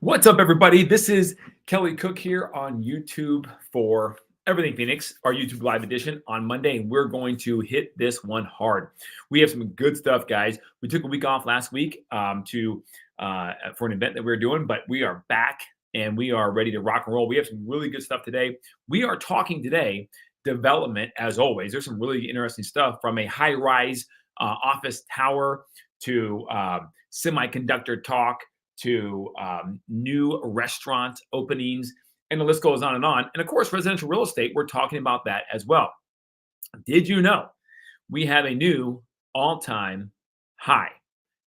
What's up, everybody? This is Kelly Cook here on YouTube for Everything Phoenix, our YouTube live edition on Monday, and we're going to hit this one hard. We have some good stuff, guys. We took a week off last week for an event that we were doing, but we are back and we are ready to rock and roll. We have some really good stuff today. We are talking today development, as always. There's some really interesting stuff from a high-rise office tower to semiconductor talk to new restaurant openings, and the list goes on and on. And of course, residential real estate, we're talking about that as well. Did you know we have a new all-time high?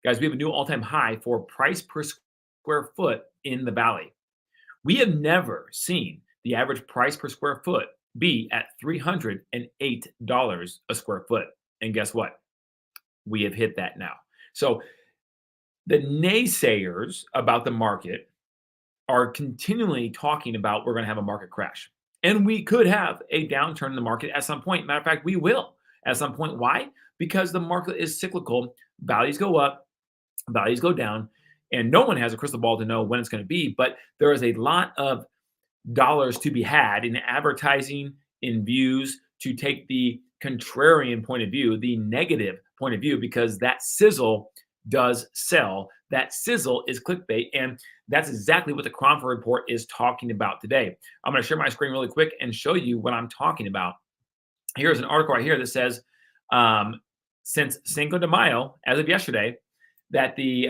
Guys, we have a new all-time high for price per square foot in the Valley. We have never seen the average price per square foot be at $308 a square foot. And guess what? We have hit that now. So the naysayers about the market are continually talking about we're going to have a market crash. And we could have a downturn in the market at some point. Matter of fact, we will at some point. Why? Because the market is cyclical. Values go up, values go down, and no one has a crystal ball to know when it's going to be. But there is a lot of dollars to be had in advertising, in views, to take the contrarian point of view, the negative point of view, because that sizzle does sell. That sizzle is clickbait, and that's exactly what the Cromford report is talking about today. I'm going to share my screen really quick and show you what I'm talking about. Here's an article right here that says, since Cinco de Mayo, as of yesterday, that the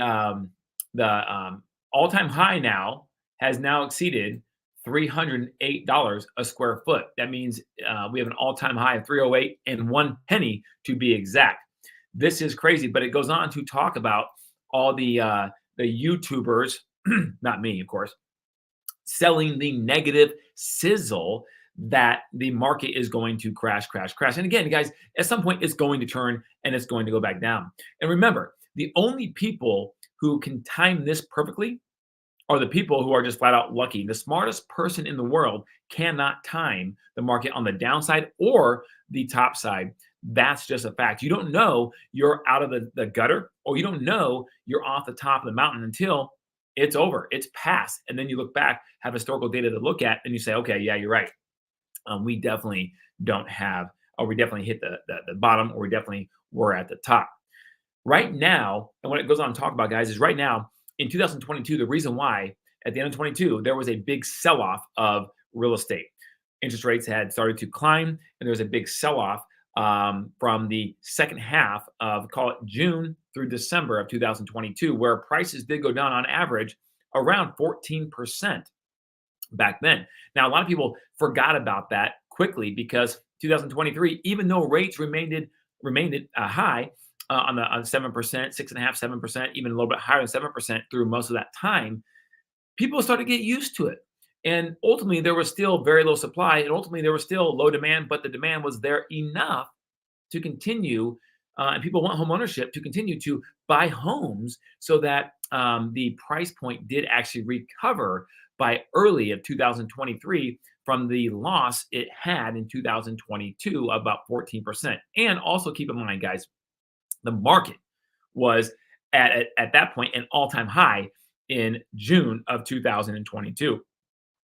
all-time high now has now exceeded $308 a square foot. That means we have an all-time high of 308 and 1 penny to be exact. This is crazy, but it goes on to talk about all the YouTubers, not me, of course, selling the negative sizzle that the market is going to crash. And again, guys, at some point it's going to turn and it's going to go back down. And remember, the only people who can time this perfectly are the people who are just flat out lucky. The smartest person in the world cannot time the market on the downside or the top side. That's just a fact. You don't know you're out of the gutter, or you don't know you're off the top of the mountain until it's over. It's past. And then you look back, have historical data to look at, and you say, okay, yeah, you're right. We definitely don't have, or we definitely hit the bottom, or we definitely were at the top. Right now, and what it goes on to talk about, guys, is right now, in 2022, the reason why at the end of 22, there was a big sell-off of real estate. Interest rates had started to climb, and there was a big sell-off from the second half of, call it June through December of 2022, where prices did go down on average around 14% back then. Now, a lot of people forgot about that quickly because 2023, even though rates remained high, on 7%, 6.5%, 7%, even a little bit higher than 7% through most of that time, people started to get used to it. And ultimately, there was still very low supply, and ultimately there was still low demand, but the demand was there enough to continue, and people want home ownership to continue to buy homes, so that the price point did actually recover by early of 2023 from the loss it had in 2022, about 14%. And also keep in mind, guys, the market was at that point an all-time high in June of 2022.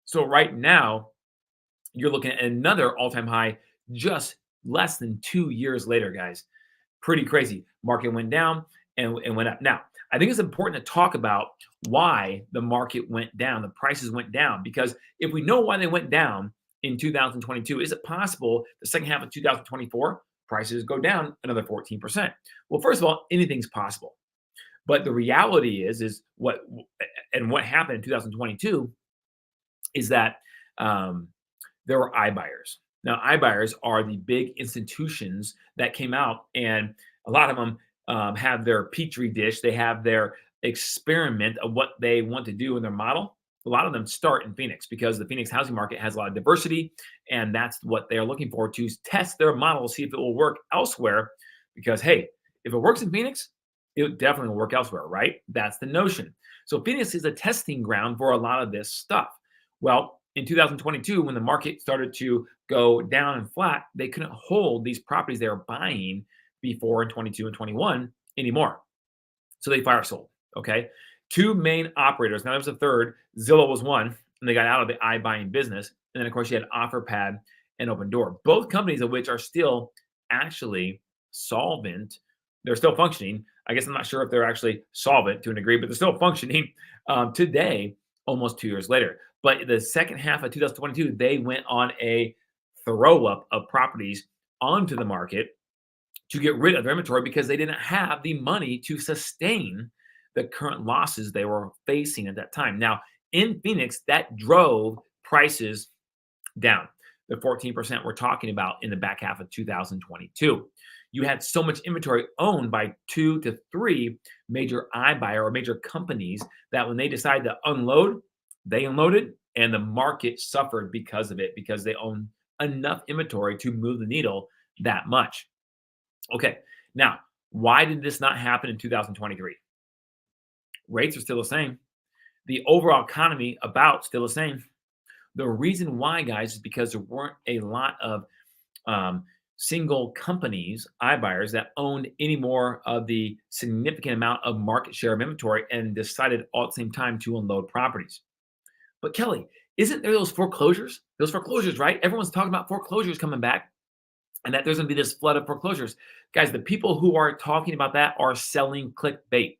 So right now, you're looking at another all-time high just less than 2 years later, guys. Pretty crazy. Market went down and went up. Now, I think it's important to talk about why the market went down, the prices went down, because if we know why they went down in 2022, is it possible the second half of 2024 prices go down another 14%? Well, first of all, anything's possible. But the reality is what happened in 2022 is that there were iBuyers. Now, iBuyers are the big institutions that came out, and a lot of them have their petri dish. They have their experiment of what they want to do in their model. A lot of them start in Phoenix because the Phoenix housing market has a lot of diversity, and that's what they're looking for, to test their model, see if it will work elsewhere. Because, hey, if it works in Phoenix, it definitely will work elsewhere, right? That's the notion. So Phoenix is a testing ground for a lot of this stuff. Well, in 2022, when the market started to go down and flat, they couldn't hold these properties they were buying before in 22 and 21 anymore. So they fire sold, okay? Two main operators. Now there was a third. Zillow was one, and they got out of the iBuying business. And then of course you had OfferPad and Open Door, both companies of which are still actually solvent. They're still functioning. I guess I'm not sure if they're actually solvent to a degree, but they're still functioning today, almost 2 years later. But the second half of 2022, they went on a throw up of properties onto the market to get rid of their inventory because they didn't have the money to sustain the current losses they were facing at that time. Now, in Phoenix, that drove prices down. The 14% we're talking about in the back half of 2022. You had so much inventory owned by 2 to 3 major iBuyer or major companies that when they decided to unload, they unloaded and the market suffered because of it, because they own enough inventory to move the needle that much. Okay, now, why did this not happen in 2023? Rates are still the same. The overall economy about still the same. The reason why, guys, is because there weren't a lot of single companies, iBuyers, that owned any more of the significant amount of market share of inventory and decided all at the same time to unload properties. But Kelly, isn't there those foreclosures? Those foreclosures, right? Everyone's talking about foreclosures coming back and that there's going to be this flood of foreclosures. Guys, the people who are talking about that are selling clickbait.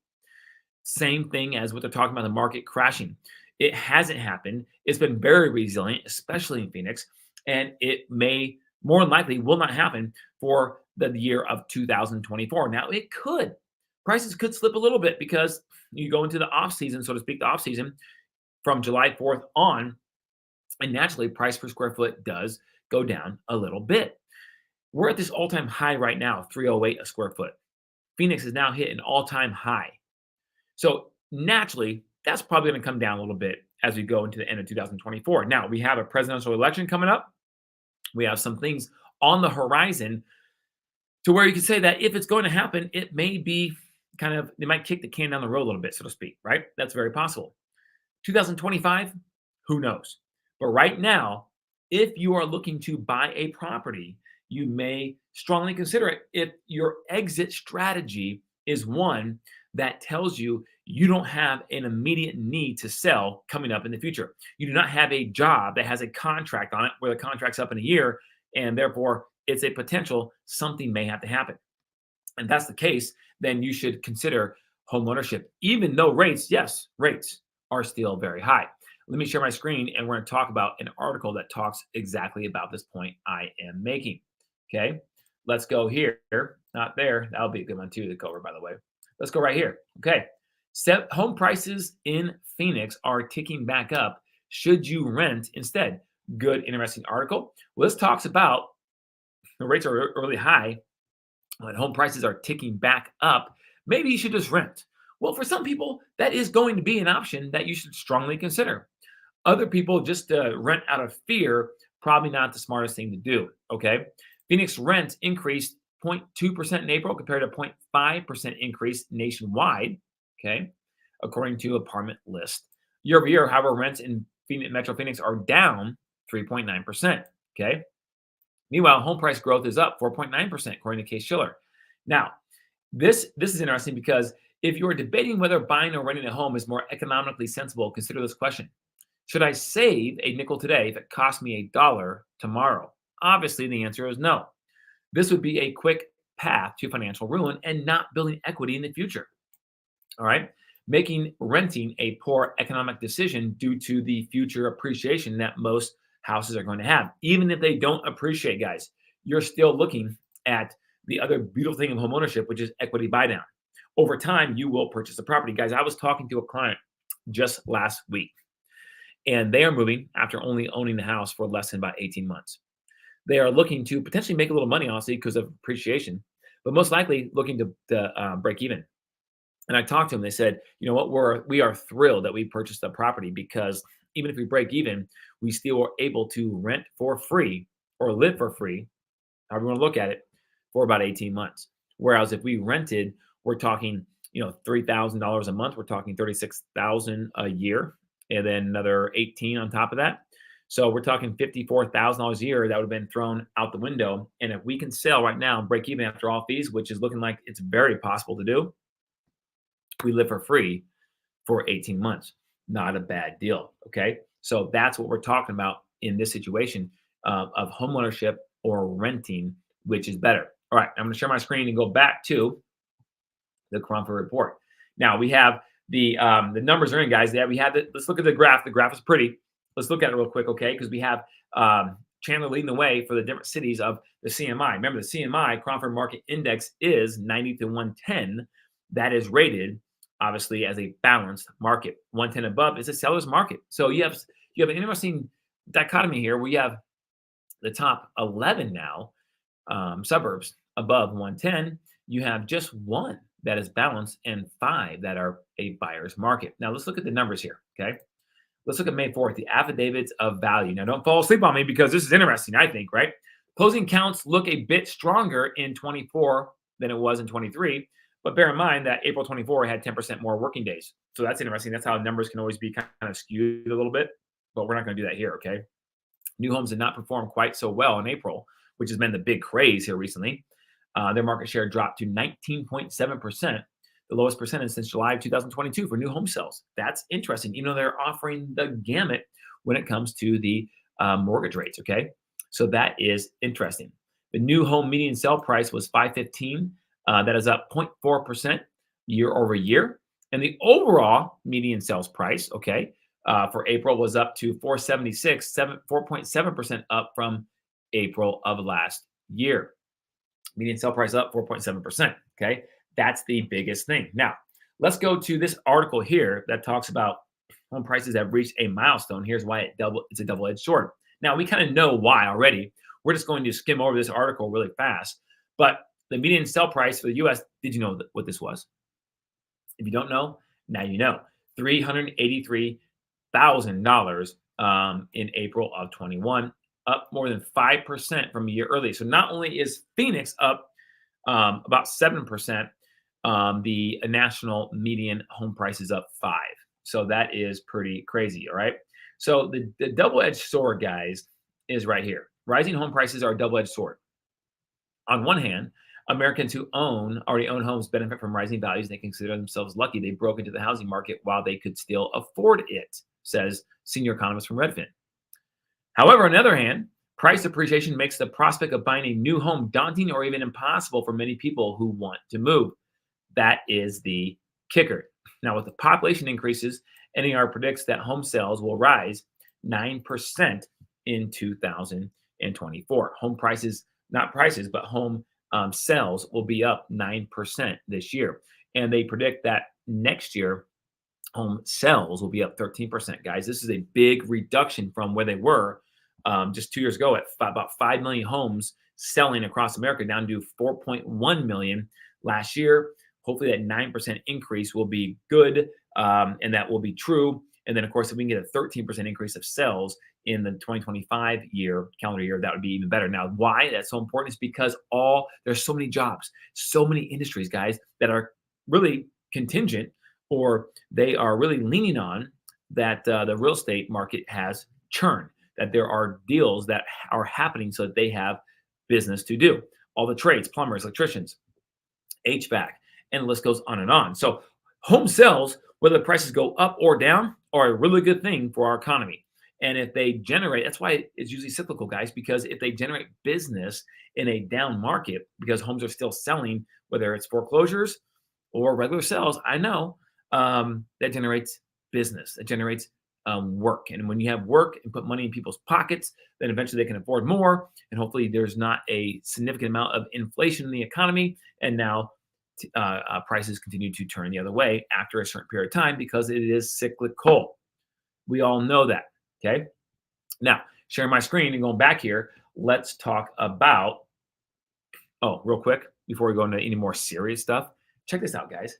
Same thing as what they're talking about the market crashing. It hasn't happened. It's been very resilient, especially in Phoenix, and it may more than likely will not happen for the year of 2024. Now, it could. Prices could slip a little bit because you go into the off season, so to speak, the off season from July 4th on, and naturally price per square foot does go down a little bit. We're at this all-time high right now, 308 a square foot. Phoenix has now hit an all-time high. So naturally, that's probably going to come down a little bit as we go into the end of 2024. Now, we have a presidential election coming up. We have some things on the horizon to where you can say that if it's going to happen, it may be kind of, they might kick the can down the road a little bit, so to speak, right? That's very possible. 2025, who knows? But right now, if you are looking to buy a property, you may strongly consider it if your exit strategy is one that tells you you don't have an immediate need to sell coming up in the future. You do not have a job that has a contract on it where the contract's up in a year, and therefore it's a potential something may have to happen. And that's the case, then you should consider home ownership, even though rates, yes, rates are still very high. Let me share my screen and we're going to talk about an article that talks exactly about this point I am making. Okay, let's go here. Not there. That'll be a good one too to cover, by the way. Let's go right here. Okay. Home prices in Phoenix are ticking back up. Should you rent instead? Good, interesting article. Well, this talks about the rates are really high, but home prices are ticking back up. Maybe you should just rent. Well, for some people, that is going to be an option that you should strongly consider. Other people just rent out of fear, probably not the smartest thing to do. Okay. Phoenix rent increased 0.2% in April compared to 0.5% increase nationwide, okay, according to Apartment List. Year over year, however, rents in Metro Phoenix are down 3.9%, okay? Meanwhile, home price growth is up 4.9%, according to Case-Shiller. Now, this is interesting because if you're debating whether buying or renting a home is more economically sensible, consider this question. Should I save a nickel today if it costs me $1 tomorrow? Obviously, the answer is no. This would be a quick path to financial ruin and not building equity in the future. All right. Making renting a poor economic decision due to the future appreciation that most houses are going to have. Even if they don't appreciate, guys, you're still looking at the other beautiful thing of home ownership, which is equity buy down. Over time, you will purchase a property. Guys, I was talking to a client just last week, and they are moving after only owning the house for less than about 18 months. They are looking to potentially make a little money, honestly, because of appreciation, but most likely looking to break even. And I talked to them. They said, you know what, we are thrilled that we purchased the property because even if we break even, we still are able to rent for free or live for free, however you want to look at it, for about 18 months. Whereas if we rented, we're talking, $3,000 a month. We're talking $36,000 a year, and then another 18 on top of that. So we're talking $54,000 a year that would have been thrown out the window. And if we can sell right now and break even after all fees, which is looking like it's very possible to do, we live for free for 18 months. Not a bad deal. Okay. So that's what we're talking about in this situation of homeownership or renting, which is better. All right. I'm going to share my screen and go back to the Cromford report. Now we have the numbers are in, guys. Yeah, we have it. Let's look at the graph. The graph is pretty. Let's look at it real quick, okay? Because we have Chandler leading the way for the different cities of the CMI. Remember, the CMI Cromford Market Index is 90 to 110. That is rated obviously as a balanced market. 110 above is a seller's market. So you have an interesting dichotomy here where you have the top 11 now suburbs above 110. You have just one that is balanced and 5 that are a buyer's market. Now let's look at the numbers here. Okay. Let's look at May 4th, the affidavits of value. Now don't fall asleep on me because this is interesting, I think, right? Closing counts look a bit stronger in 24 than it was in 23. But bear in mind that April 24 had 10% more working days. So that's interesting. That's how numbers can always be kind of skewed a little bit. But we're not going to do that here, okay? New homes did not perform quite so well in April, which has been the big craze here recently. Their market share dropped to 19.7%, the lowest percentage since July of 2022 for new home sales. That's interesting. You know, they're offering the gamut when it comes to the mortgage rates, okay? So that is interesting. The new home median sale price was $515. That is up 0.4% year over year. And the overall median sales price, okay, for April was up to $476, 4.7% up from April of last year. Median sale price up 4.7%. Okay, that's the biggest thing. Now, let's go to this article here that talks about home prices have reached a milestone. Here's why it's a double-edged sword. Now, we kind of know why already. We're just going to skim over this article really fast. But the median sale price for the U.S., did you know what this was? If you don't know, now you know. $383,000 in April of 21, up more than 5% from a year earlier. So not only is Phoenix up about 7%, the national median home price is up 5%. So that is pretty crazy, all right? So the double-edged sword, guys, is right here. Rising home prices are a double-edged sword. On one hand, Americans who already own homes benefit from rising values. They consider themselves lucky they broke into the housing market while they could still afford it, says senior economist from Redfin. However, on the other hand, price appreciation makes the prospect of buying a new home daunting or even impossible for many people who want to move. That is the kicker. Now, with the population increases, NAR predicts that home sales will rise 9% in 2024. Home prices, not prices, but home sales will be up 9% this year. And they predict that next year, home sales will be up 13%, guys. This is a big reduction from where they were just 2 years ago at about 5 million homes selling across America, down to 4.1 million last year. Hopefully that 9% increase will be good and that will be true. And then, of course, if we can get a 13% increase of sales in the 2025 calendar year, that would be even better. Now, why that's so important is because there's so many jobs, so many industries, guys, that are really contingent, or they are really leaning on that the real estate market has churned, that there are deals that are happening so that they have business to do. All the trades, plumbers, electricians, HVAC, and the list goes on and on. So home sales, whether the prices go up or down, are a really good thing for our economy. And if they generate, that's why it's usually cyclical, guys, because if they generate business in a down market, because homes are still selling, whether it's foreclosures or regular sales, I know that generates business, that generates work. And when you have work and put money in people's pockets, then eventually they can afford more. And hopefully there's not a significant amount of inflation in the economy. And now prices continue to turn the other way after a certain period of time because it is cyclical. We all know that. Okay. Now, sharing my screen and going back here, let's talk about, real quick, before we go into any more serious stuff, check this out, guys.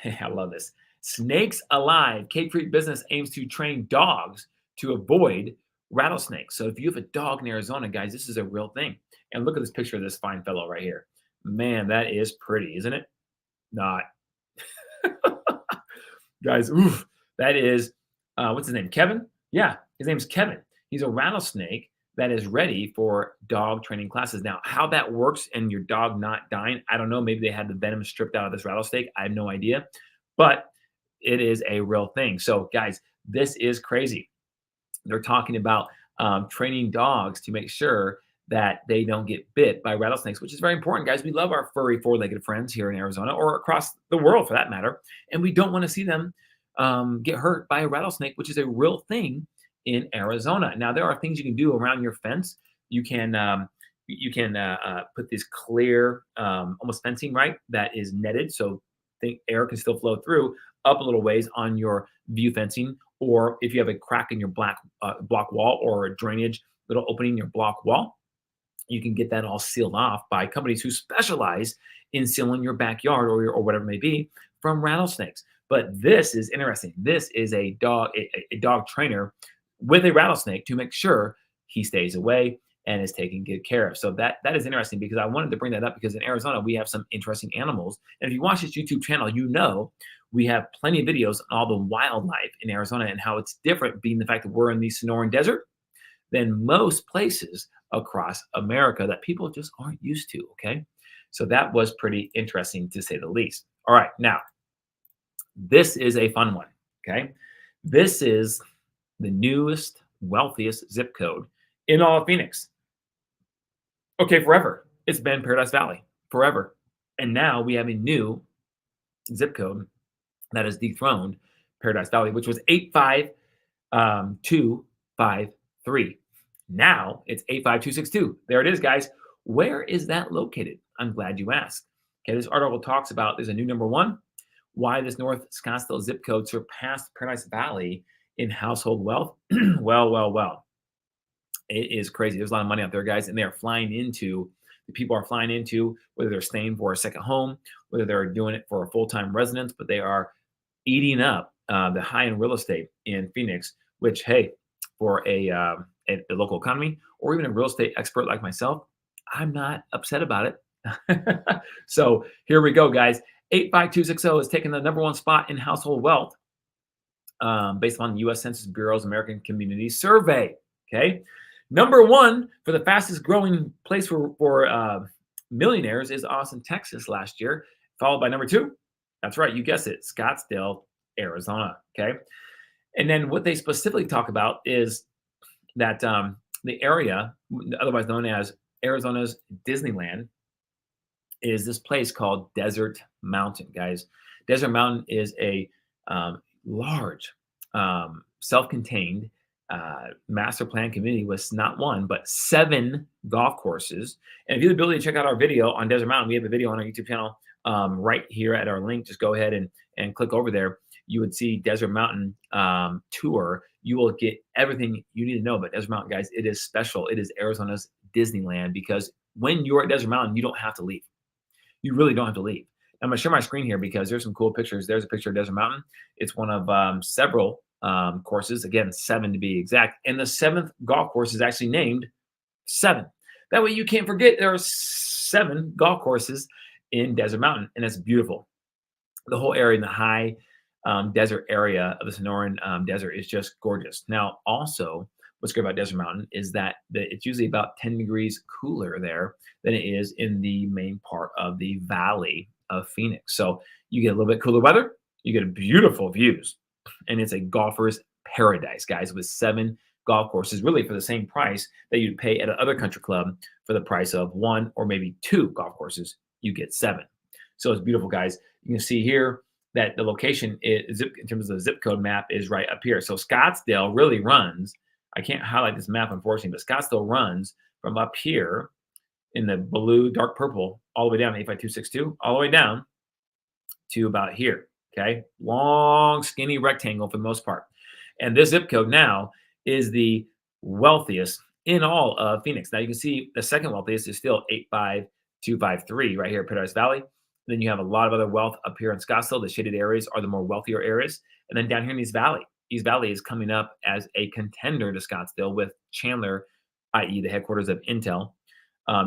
I love this. Snakes Alive. Cape Creek business aims to train dogs to avoid rattlesnakes. So if you have a dog in Arizona, guys, this is a real thing. And look at this picture of this fine fellow right here. Man, that is pretty, isn't it? Not. Guys, oof, that is, what's his name? Kevin? Yeah, his name's Kevin. He's a rattlesnake that is ready for dog training classes. Now, how that works and your dog not dying, I don't know. Maybe they had the venom stripped out of this rattlesnake. I have no idea. But it is a real thing. So, guys, this is crazy. They're talking about training dogs to make sure that they don't get bit by rattlesnakes, which is very important, guys. We love our furry four-legged friends here in Arizona or across the world for that matter, and we don't want to see them get hurt by a rattlesnake, which is a real thing in Arizona. Now, there are things you can do around your fence. You can put this clear, almost fencing, right? That is netted, so the air can still flow through up a little ways on your view fencing, or if you have a crack in your block wall or a drainage little opening in your block wall, you can get that all sealed off by companies who specialize in sealing your backyard or whatever it may be from rattlesnakes. But this is interesting. This is a dog trainer with a rattlesnake to make sure he stays away and is taken good care of. So that is interesting because I wanted to bring that up because in Arizona we have some interesting animals. And if you watch this YouTube channel, you know we have plenty of videos on all the wildlife in Arizona and how it's different, being the fact that we're in the Sonoran Desert than most places across America that people just aren't used to. Okay. So that was pretty interesting to say the least. All right. Now, this is a fun one. Okay. This is the newest, wealthiest zip code in all of Phoenix. Okay. Forever. It's been Paradise Valley forever. And now we have a new zip code that has dethroned Paradise Valley, which was 85253. Now it's 85262. There it is, guys. Where is that located? I'm glad you asked. Okay, this article talks about there's a new number one, why this North Scottsdale zip code surpassed Paradise Valley in household wealth. Well. It is crazy. There's a lot of money out there, guys, and the people are flying into, whether they're staying for a second home, whether they're doing it for a full-time residence, but they are eating up the high-end real estate in Phoenix, which, hey, for a local economy or even a real estate expert like myself, I'm not upset about it. So here we go, guys. 85260 is taking the number one spot in household wealth based on the U.S. Census Bureau's American Community Survey. Okay. Number one for the fastest growing place for millionaires is Austin, Texas last year, followed by number two. That's right. You guessed it. Scottsdale, Arizona. Okay. And then what they specifically talk about is that the area, otherwise known as Arizona's Disneyland, is this place called Desert Mountain, guys. Desert Mountain is a large, self-contained master plan community with not one, but 7 golf courses. And if you have the ability to check out our video on Desert Mountain, we have a video on our YouTube channel right here at our link. Just go ahead and click over there. You would see Desert Mountain tour. You will get everything you need to know about Desert Mountain, guys. It is special. It is Arizona's Disneyland because when you're at Desert Mountain, you don't have to leave. You really don't have to leave. I'm going to share my screen here because there's some cool pictures. There's a picture of Desert Mountain. It's one of several courses, again, 7 to be exact. And the 7th golf course is actually named 7. That way you can't forget there are 7 golf courses in Desert Mountain, and it's beautiful. The whole area in the high desert area of the Sonoran Desert is just gorgeous. Now, also, what's great about Desert Mountain is that it's usually about 10 degrees cooler there than it is in the main part of the valley of Phoenix. So you get a little bit cooler weather, you get beautiful views, and it's a golfer's paradise, guys, with 7 golf courses, really for the same price that you'd pay at another country club for the price of 1 or maybe 2 golf courses. You get 7. So it's beautiful, guys. You can see here that the location is, in terms of the zip code map, is right up here. So Scottsdale really runs, I can't highlight this map, unfortunately, but Scottsdale runs from up here in the blue, dark purple, all the way down to 85262, all the way down to about here. Okay. Long, skinny rectangle for the most part. And this zip code now is the wealthiest in all of Phoenix. Now you can see the second wealthiest is still 85253 right here at Paradise Valley. Then you have a lot of other wealth up here in Scottsdale. The shaded areas are the more wealthier areas. And then down here in East Valley. East Valley is coming up as a contender to Scottsdale with Chandler, i.e. the headquarters of Intel,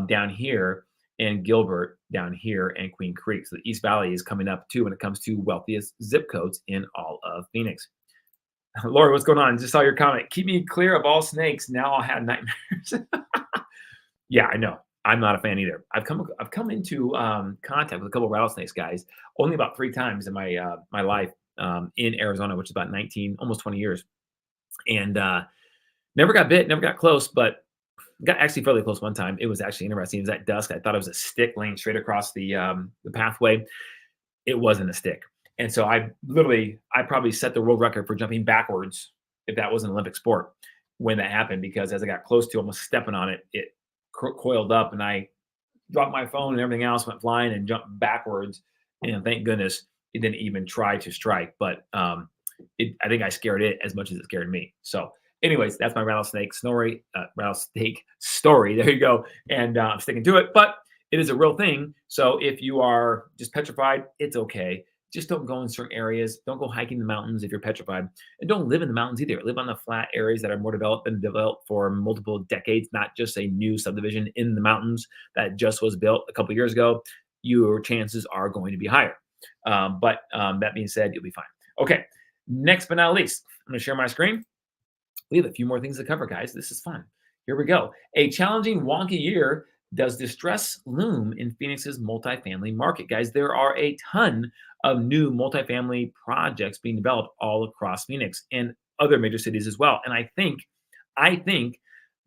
down here, and Gilbert down here, and Queen Creek. So the East Valley is coming up too when it comes to wealthiest zip codes in all of Phoenix. Lori, what's going on? Just saw your comment. Keep me clear of all snakes. Now I'll have nightmares. Yeah, I know. I'm not a fan either. I've come into contact with a couple of rattlesnakes, guys, only about 3 times in my life. in Arizona, which is about 19, almost 20 years. And never got bit, never got close, but got actually fairly close one time. It was actually interesting. It was at dusk. I thought it was a stick laying straight across the pathway. It wasn't a stick. And so I probably set the world record for jumping backwards if that was an Olympic sport when that happened, because as I got close to almost stepping on it, it coiled up and I dropped my phone and everything else went flying and jumped backwards. And thank goodness it didn't even try to strike. But I think I scared it as much as it scared me. So anyways, that's my rattlesnake story. Rattlesnake story. There you go. And I'm sticking to it. But it is a real thing. So if you are just petrified, it's okay. Just don't go in certain areas. Don't go hiking the mountains if you're petrified. And don't live in the mountains either. Live on the flat areas that are more developed, been developed for multiple decades, not just a new subdivision in the mountains that just was built a couple years ago. Your chances are going to be higher. But that being said, you'll be fine. Okay, next but not least, I'm going to share my screen. We have a few more things to cover, guys. This is fun. Here we go. A challenging, wonky year. Does distress loom in Phoenix's multifamily market? Guys, there are a ton of new multifamily projects being developed all across Phoenix and other major cities as well. And I think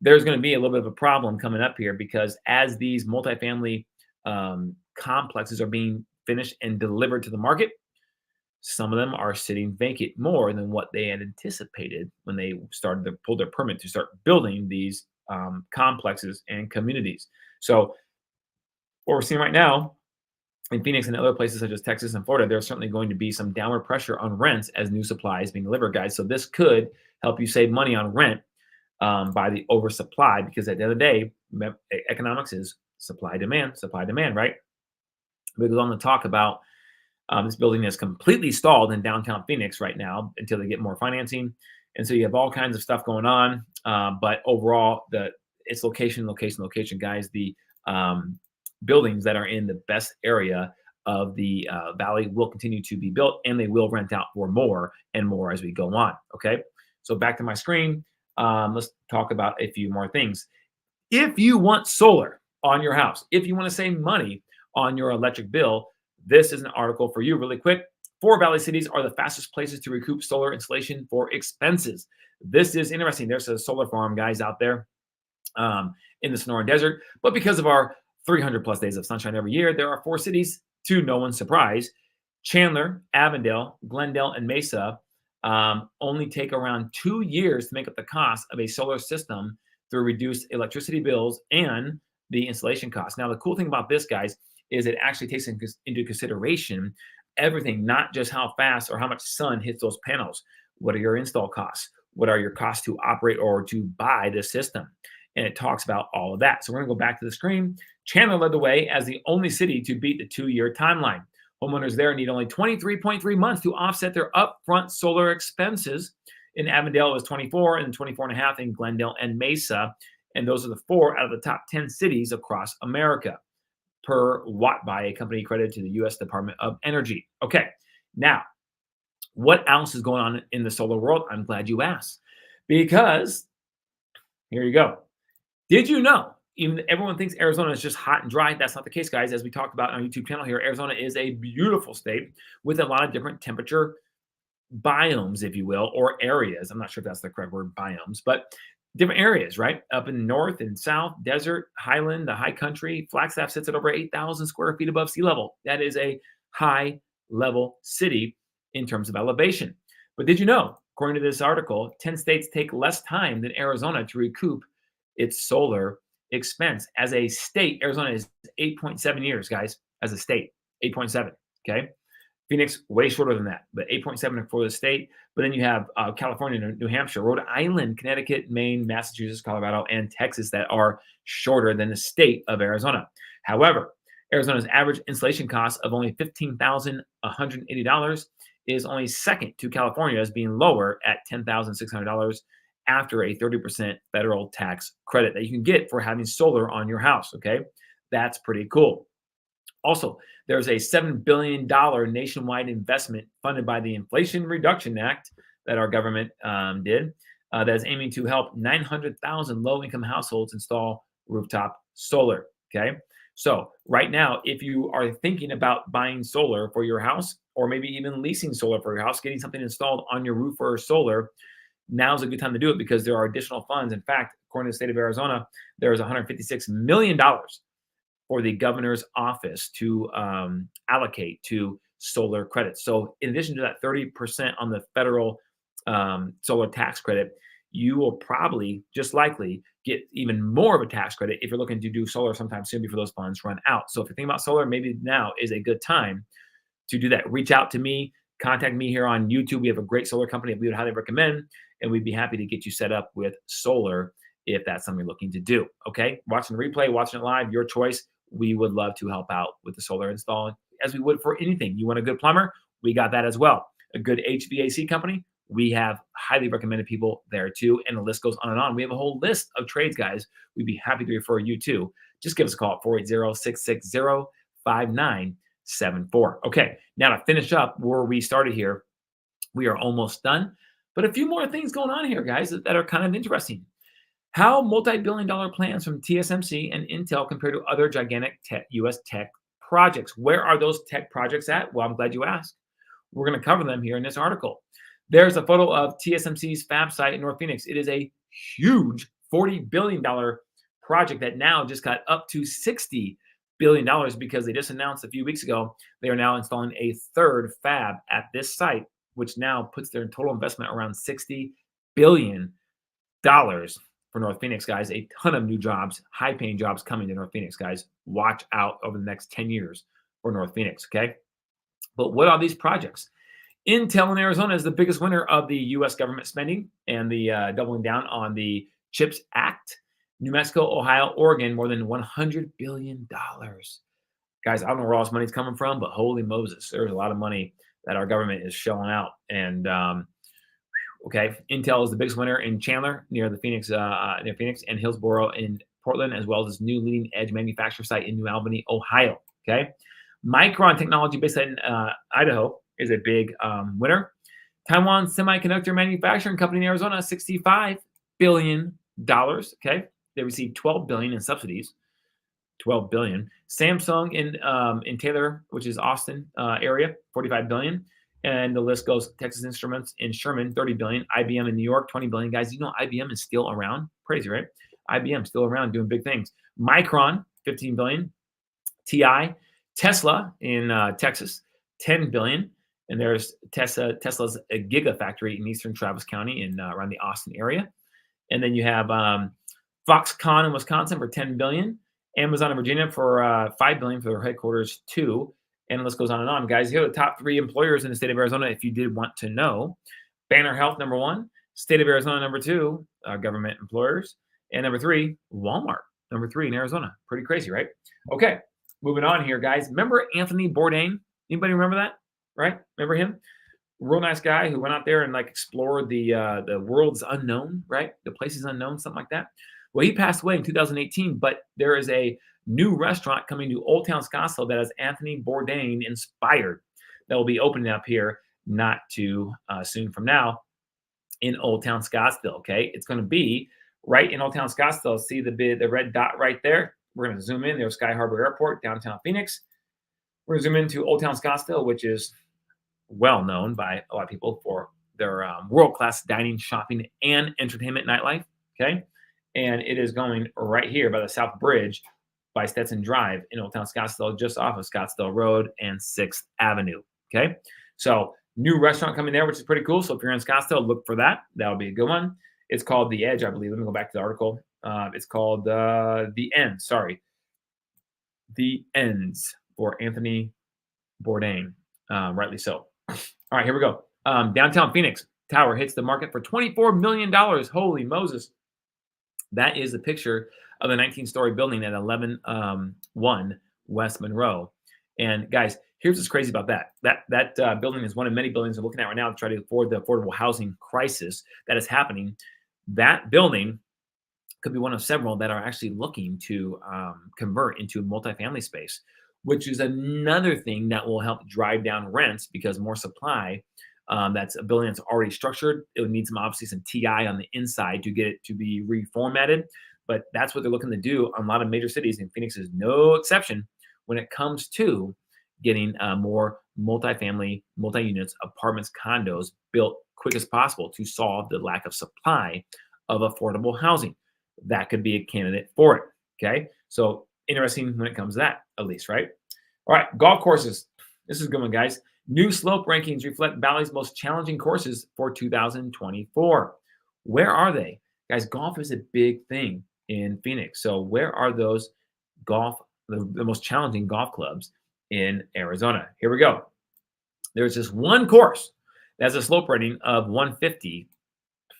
there's going to be a little bit of a problem coming up here, because as these multifamily complexes are being finished and delivered to the market, some of them are sitting vacant more than what they had anticipated when they started to pull their permit to start building these complexes and communities. So what we're seeing right now in Phoenix and other places such as Texas and Florida, there's certainly going to be some downward pressure on rents as new supply is being delivered, guys. So this could help you save money on rent by the oversupply, because at the end of the day, economics is supply, demand, right? We goes on to talk about this building is completely stalled in downtown Phoenix right now until they get more financing. And so you have all kinds of stuff going on. But overall, it's location, guys. The buildings that are in the best area of the valley will continue to be built, and they will rent out for more and more as we go on. Okay. So back to my screen. Let's talk about a few more things. If you want solar on your house, if you want to save money on your electric bill, this is an article for you really quick. 4 valley cities are the fastest places to recoup solar installation for expenses. This is interesting. There's a solar farm, guys, out there in the Sonoran Desert. But because of our 300 plus days of sunshine every year, there are 4 cities, to no one's surprise. Chandler, Avondale, Glendale, and Mesa only take around 2 years to make up the cost of a solar system through reduced electricity bills and the installation costs. Now, the cool thing about this, guys, is it actually takes into consideration everything, not just how fast or how much sun hits those panels. What are your install costs? What are your costs to operate or to buy the system? And it talks about all of that. So we're going to go back to the screen. Chandler led the way as the only city to beat the 2-year timeline. Homeowners there need only 23.3 months to offset their upfront solar expenses. In Avondale, it was 24, and 24.5 in Glendale and Mesa. And those are the 4 out of the top 10 cities across America, per watt by a company credited to the U.S. Department of Energy. Okay, now, what else is going on in the solar world? I'm glad you asked, because here you go. Did you know, even everyone thinks Arizona is just hot and dry? That's not the case, guys. As we talked about on our YouTube channel here, Arizona is a beautiful state with a lot of different temperature biomes, if you will, or areas. I'm not sure if that's the correct word, biomes, but different areas, right? Up in north and south, desert, highland, the high country. Flagstaff sits at over 8,000 square feet above sea level. That is a high level city in terms of elevation. But did you know, according to this article, 10 states take less time than Arizona to recoup its solar expense. As a state, Arizona is 8.7 years, guys, as a state, 8.7, okay? Phoenix, way shorter than that, but 8.7 for the state. But then you have California, New Hampshire, Rhode Island, Connecticut, Maine, Massachusetts, Colorado, and Texas that are shorter than the state of Arizona. However, Arizona's average installation cost of only $15,180 is only second to California's, being lower at $10,600 after a 30% federal tax credit that you can get for having solar on your house, okay? That's pretty cool. Also, there's a $7 billion nationwide investment funded by the Inflation Reduction Act that our government did that is aiming to help 900,000 low-income households install rooftop solar, okay? So right now, if you are thinking about buying solar for your house or maybe even leasing solar for your house, getting something installed on your roof or solar, now's a good time to do it because there are additional funds. In fact, according to the state of Arizona, there is $156 million for the governor's office to allocate to solar credits. So in addition to that 30% on the federal solar tax credit, you will probably just likely get even more of a tax credit if you're looking to do solar sometime soon before those funds run out. So if you're thinking about solar, maybe now is a good time to do that. Reach out to me, contact me here on YouTube. We have a great solar company that we would highly recommend, and we'd be happy to get you set up with solar if that's something you're looking to do. Okay, watching the replay, watching it live, your choice. We would love to help out with the solar install as we would for anything. You want a good plumber? We got that as well. A good HVAC company? We have highly recommended people there too, and the list goes on and on. We have a whole list of trades, guys. We'd be happy to refer you to. Just give us a call at 480-660-5974. Okay, now to finish up where we started here, we are almost done, but a few more things going on here, guys, that are kind of interesting. How multi-billion-dollar plans from TSMC and Intel compare to other gigantic U.S. tech projects? Where are those tech projects at? Well, I'm glad you asked. We're going to cover them here in this article. There's a photo of TSMC's fab site in North Phoenix. It is a huge $40 billion project that now just got up to $60 billion because they just announced a few weeks ago they are now installing a third fab at this site, which now puts their total investment around $60 billion for North Phoenix, guys. A ton of new jobs, high-paying jobs coming to North Phoenix, guys. Watch out over the next 10 years for North Phoenix, okay? But what are these projects? Intel in Arizona is the biggest winner of the U.S. government spending and the doubling down on the CHIPS Act. New Mexico, Ohio, Oregon, more than $100 billion. Guys, I don't know where all this money's coming from, but holy Moses, there's a lot of money that our government is shelling out. And okay, Intel is the biggest winner in Chandler, near Phoenix, and Hillsboro in Portland, as well as this new leading edge manufacturer site in New Albany, Ohio. Okay, Micron Technology, based in Idaho, is a big winner. Taiwan Semiconductor Manufacturing Company in Arizona, $65 billion. Okay, they received $12 billion in subsidies. $12 billion. Samsung in Taylor, which is Austin area, $45 billion. And the list goes. Texas Instruments in Sherman, $30 billion. IBM in New York, $20 billion. Guys, you know IBM is still around. Crazy, right? IBM still around doing big things. Micron, $15 billion. TI, Tesla in Texas, $10 billion. And there's Tesla's a gigafactory in eastern Travis County in around the Austin area. And then you have Foxconn in Wisconsin for $10 billion. Amazon in Virginia for $5 billion for their headquarters too. And the list goes on and on. Guys, here are the top 3 employers in the state of Arizona if you did want to know. Banner Health, number 1. State of Arizona, number 2, government employers. And number 3, Walmart, number 3 in Arizona. Pretty crazy, right? Okay, moving on here, guys. Remember Anthony Bourdain? Anybody remember that? Right? Remember him? Real nice guy who went out there and like explored the world's unknown, right? The places unknown, something like that. Well, he passed away in 2018, but there is a new restaurant coming to Old Town Scottsdale that is Anthony Bourdain inspired that will be opening up here not too soon from now in Old Town Scottsdale, okay? It's going to be right in Old Town Scottsdale. See the red dot right there? We're going to zoom in. There's Sky Harbor Airport, downtown Phoenix. We're going to zoom into Old Town Scottsdale, which is well known by a lot of people for their world-class dining, shopping, and entertainment nightlife, okay? And it is going right here by the South Bridge by Stetson Drive in Old Town Scottsdale, just off of Scottsdale Road and 6th Avenue, okay? So new restaurant coming there, which is pretty cool. So if you're in Scottsdale, look for that. That'll be a good one. It's called The Edge, I believe. Let me go back to the article. It's called The End, sorry. The Ends for Anthony Bourdain, rightly so. All right, here we go. Downtown Phoenix Tower hits the market for $24 million. Holy Moses. That is the picture of the 19-story building at 1101 West Monroe. And guys, here's what's crazy about that. That building is one of many buildings we're looking at right now to try to afford the affordable housing crisis that is happening. That building could be one of several that are actually looking to convert into multifamily space, which is another thing that will help drive down rents because more supply. That's a building that's already structured. It would need obviously some TI on the inside to get it to be reformatted. But that's what they're looking to do on a lot of major cities, and Phoenix is no exception when it comes to getting more multifamily, multi-units, apartments, condos built quick as possible to solve the lack of supply of affordable housing. That could be a candidate for it. Okay. So interesting when it comes to that, at least, right? All right. Golf courses. This is a good one, guys. New slope rankings reflect Valley's most challenging courses for 2024. Where are they? Guys, golf is a big thing in Phoenix. So where are those the most challenging golf clubs in Arizona? Here we go. There's just one course that has a slope rating of 150,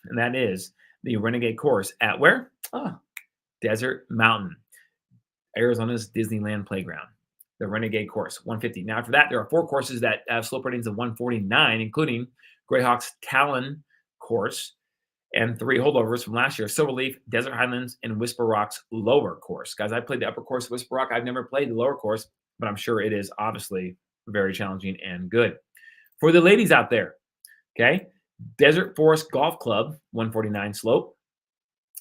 and that is the Renegade course at where? Oh, Desert Mountain, Arizona's Disneyland playground. The Renegade course, 150. Now, after that, there are 4 courses that have slope ratings of 149, including Greyhawk's Talon course and 3 holdovers from last year, Silverleaf, Desert Highlands, and Whisper Rock's lower course. Guys, I played the upper course of Whisper Rock. I've never played the lower course, but I'm sure it is obviously very challenging and good. For the ladies out there, okay, Desert Forest Golf Club, 149 slope.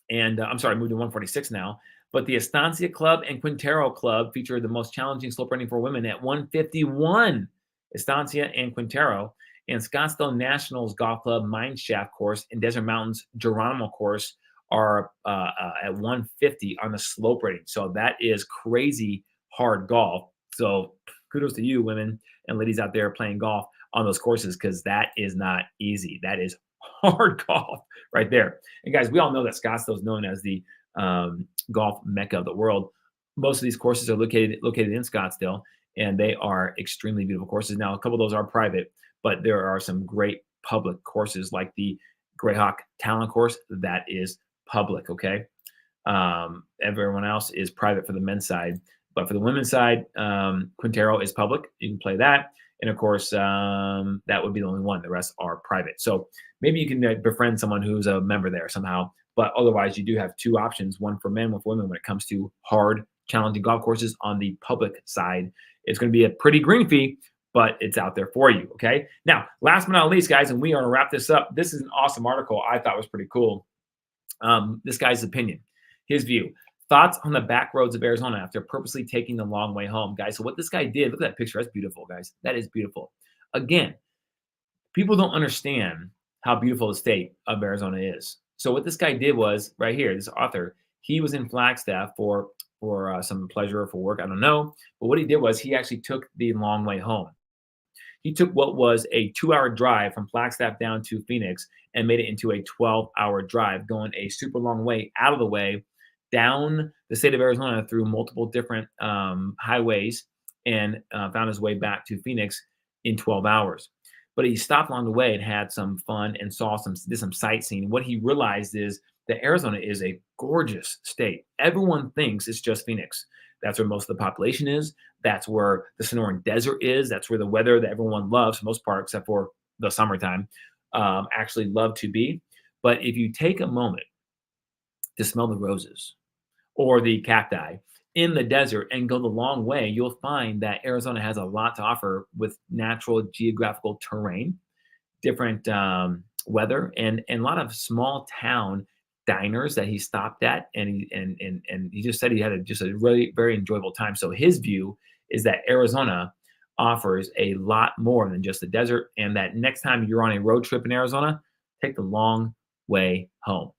And I'm sorry, moved to 146 now. But the Estancia Club and Quintero Club feature the most challenging slope rating for women at 151. Estancia and Quintero. And Scottsdale Nationals Golf Club Mineshaft course and Desert Mountains Geronimo course are at 150 on the slope rating. So that is crazy hard golf. So kudos to you, women and ladies out there playing golf on those courses, because that is not easy. That is hard golf right there. And guys, we all know that Scottsdale is known as the golf mecca of the world. Most of these courses are located in Scottsdale, and they are extremely beautiful courses. Now, a couple of those are private, but there are some great public courses like the Greyhawk Talent course that is public. Okay, everyone else is private for the men's side, but for the women's side, Quintero is public. You can play that. And of course, that would be the only one. The rest are private. So maybe you can befriend someone who's a member there somehow. But otherwise, you do have 2 options, one for men, one for women when it comes to hard, challenging golf courses on the public side. It's going to be a pretty green fee, but it's out there for you. Okay. Now, last but not least, guys, and we are going to wrap this up. This is an awesome article I thought was pretty cool. This guy's opinion, his view. Thoughts on the back roads of Arizona after purposely taking the long way home, guys. So what this guy did, look at that picture. That's beautiful, guys. That is beautiful. Again, people don't understand how beautiful the state of Arizona is. So what this guy did was right here, this author, he was in Flagstaff for some pleasure or for work. I don't know. But what he did was he actually took the long way home. He took what was a 2-hour drive from Flagstaff down to Phoenix and made it into a 12-hour drive, going a super long way out of the way down the state of Arizona through multiple different highways and found his way back to Phoenix in 12 hours. But he stopped along the way and had some fun and did some sightseeing. What he realized is that Arizona is a gorgeous state. Everyone thinks it's just Phoenix. That's where most of the population is. That's where the Sonoran Desert is. That's where the weather that everyone loves, for the most part, except for the summertime, actually love to be. But if you take a moment to smell the roses or the cacti in the desert and go the long way, you'll find that Arizona has a lot to offer with natural geographical terrain, different weather, and a lot of small town diners that he stopped at, and he just said he had just a really very enjoyable time. So his view is that Arizona offers a lot more than just the desert, and that next time you're on a road trip in Arizona, take the long way home.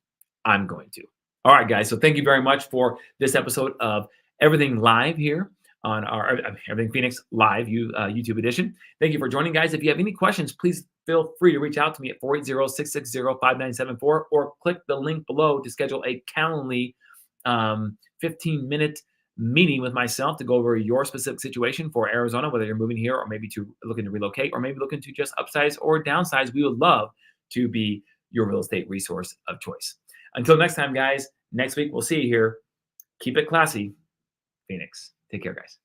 I'm going to. All right, guys. So thank you very much for this episode of Everything Live here on our Everything Phoenix Live YouTube edition. Thank you for joining, guys. If you have any questions, please feel free to reach out to me at 480-660-5974 or click the link below to schedule a Calendly 15-minute meeting with myself to go over your specific situation for Arizona, whether you're moving here or maybe looking to relocate or maybe looking to just upsize or downsize. We would love to be your real estate resource of choice. Until next time, guys, next week we'll see you here. Keep it classy, Phoenix. Take care, guys.